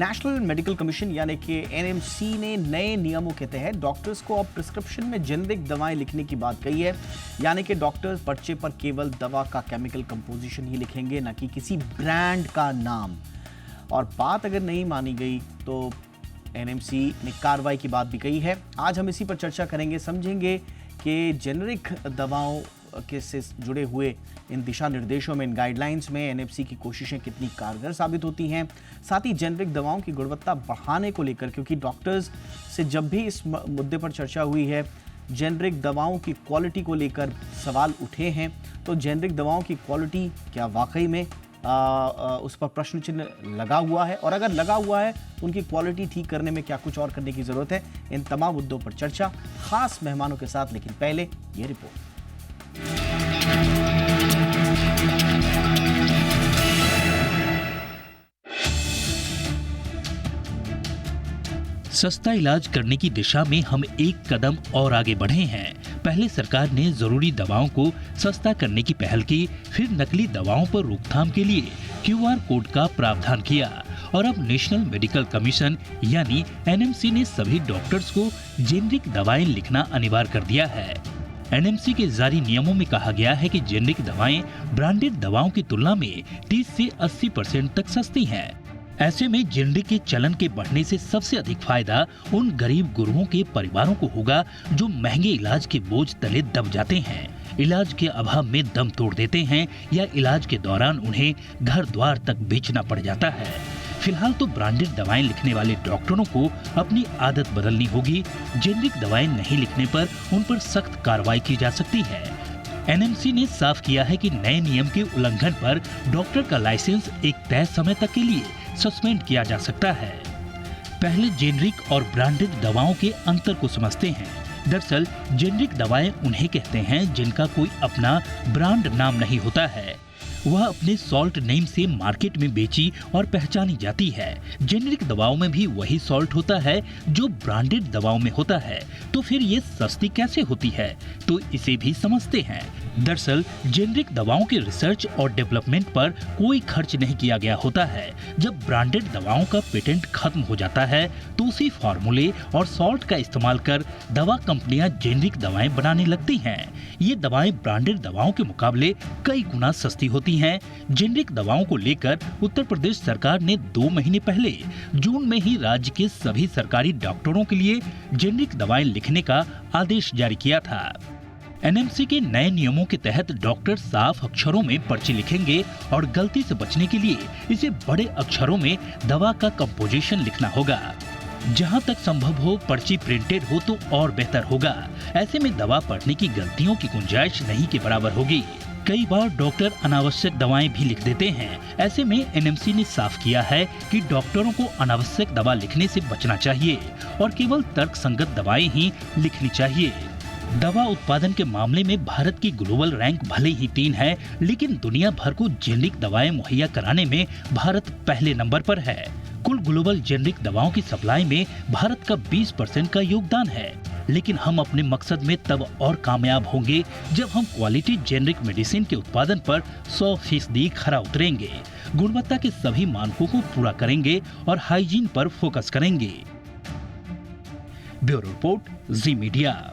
National medical commission यानी कि NMC ने नए नियमों के तहत डॉक्टर्स को अब प्रिस्क्रिप्शन में जेनेरिक दवाएं लिखने की बात कही है। यानी कि डॉक्टर्स पर्चे पर केवल दवा का केमिकल कंपोजिशन ही लिखेंगे, न कि किसी ब्रांड का नाम। और बात अगर नहीं मानी गई तो एनएमसी ने कार्रवाई की बात भी कही है। आज हम इसी पर चर्चा करेंगे, समझेंगे कि जेनेरिक दवाओं के से जुड़े हुए इन दिशा निर्देशों में, इन गाइडलाइंस में एनएमसी की कोशिशें कितनी कारगर साबित होती हैं। साथ ही जेनेरिक दवाओं की गुणवत्ता बढ़ाने को लेकर, क्योंकि डॉक्टर्स से जब भी इस मुद्दे पर चर्चा हुई है, जेनेरिक दवाओं की क्वालिटी को लेकर सवाल उठे हैं। तो जेनेरिक दवाओं की क्वालिटी क्या वाकई में उस पर प्रश्न चिन्ह लगा हुआ है, और अगर लगा हुआ है उनकी क्वालिटी ठीक करने में क्या कुछ और करने की जरूरत है? इन तमाम मुद्दों पर चर्चा खास मेहमानों के साथ, लेकिन पहले ये रिपोर्ट। सस्ता इलाज करने की दिशा में हम एक कदम और आगे बढ़े हैं। पहले सरकार ने जरूरी दवाओं को सस्ता करने की पहल की, फिर नकली दवाओं पर रोकथाम के लिए क्यूआर कोड का प्रावधान किया, और अब नेशनल मेडिकल कमीशन यानी एनएमसी ने सभी डॉक्टर्स को जेनेरिक दवाएं लिखना अनिवार्य कर दिया है। एनएमसी के जारी नियमों में कहा गया है कि जेनेरिक दवाएं ब्रांडेड दवाओं की तुलना में 30 से 80% तक सस्ती हैं। ऐसे में जेनेरिक के चलन के बढ़ने से सबसे अधिक फायदा उन गरीब गुरुओं के परिवारों को होगा जो महंगे इलाज के बोझ तले दब जाते हैं, इलाज के अभाव में दम तोड़ देते हैं, या इलाज के दौरान उन्हें घर द्वार तक बेचना पड़ जाता है। फिलहाल तो ब्रांडेड दवाएं लिखने वाले डॉक्टरों को अपनी आदत बदलनी होगी। जेनेरिक दवाएं नहीं लिखने पर उन पर सख्त कार्रवाई की जा सकती है। एनएमसी ने साफ किया है कि नए नियम के उल्लंघन पर डॉक्टर का लाइसेंस एक तय समय तक के लिए सस्पेंड किया जा सकता है। पहले जेनेरिक और ब्रांडेड दवाओं के अंतर को समझते हैं। दरअसल जेनेरिक दवाएं उन्हें कहते हैं जिनका कोई अपना ब्रांड नाम नहीं होता है, वह अपने सॉल्ट नेम से मार्केट में बेची और पहचानी जाती है। जेनेरिक दवाओं में भी वही सॉल्ट होता है जो ब्रांडेड दवाओं में होता है। तो फिर ये सस्ती कैसे होती है? तो इसे भी समझते हैं। दरअसल जेनेरिक दवाओं के रिसर्च और डेवलपमेंट पर कोई खर्च नहीं किया गया होता है। जब ब्रांडेड दवाओं का पेटेंट खत्म हो जाता है तो उसी फार्मूले और सॉल्ट का इस्तेमाल कर दवा कंपनियां जेनेरिक दवाएं बनाने लगती हैं। ये दवाएं ब्रांडेड दवाओं के मुकाबले कई गुना सस्ती होती हैं। जेनेरिक दवाओं को लेकर उत्तर प्रदेश सरकार ने 2 महीने पहले जून में ही राज्य के सभी सरकारी डॉक्टरों के लिए जेनेरिक दवाएं लिखने का आदेश जारी किया था। एनएमसी के नए नियमों के तहत डॉक्टर साफ अक्षरों में पर्ची लिखेंगे, और गलती से बचने के लिए इसे बड़े अक्षरों में दवा का कंपोजिशन लिखना होगा। जहां तक संभव हो पर्ची प्रिंटेड हो तो और बेहतर होगा। ऐसे में दवा पढ़ने की गलतियों की गुंजाइश नहीं के बराबर होगी। कई बार डॉक्टर अनावश्यक दवाएं भी लिख देते हैं। ऐसे में एनएमसी ने साफ किया है कि डॉक्टरों को अनावश्यक दवा लिखने से बचना चाहिए और केवल तर्कसंगत दवाएं ही लिखनी चाहिए। दवा उत्पादन के मामले में भारत की ग्लोबल रैंक भले ही 3 है, लेकिन दुनिया भर को जेनेरिक दवाएं मुहैया कराने में भारत पहले नंबर पर है। कुल ग्लोबल जेनेरिक दवाओं की सप्लाई में भारत का 20% का योगदान है। लेकिन हम अपने मकसद में तब और कामयाब होंगे जब हम क्वालिटी जेनेरिक मेडिसिन के उत्पादन पर 100% खरा उतरेंगे, गुणवत्ता के सभी मानकों को पूरा करेंगे और हाइजीन पर फोकस करेंगे। ब्यूरो रिपोर्ट, जी मीडिया।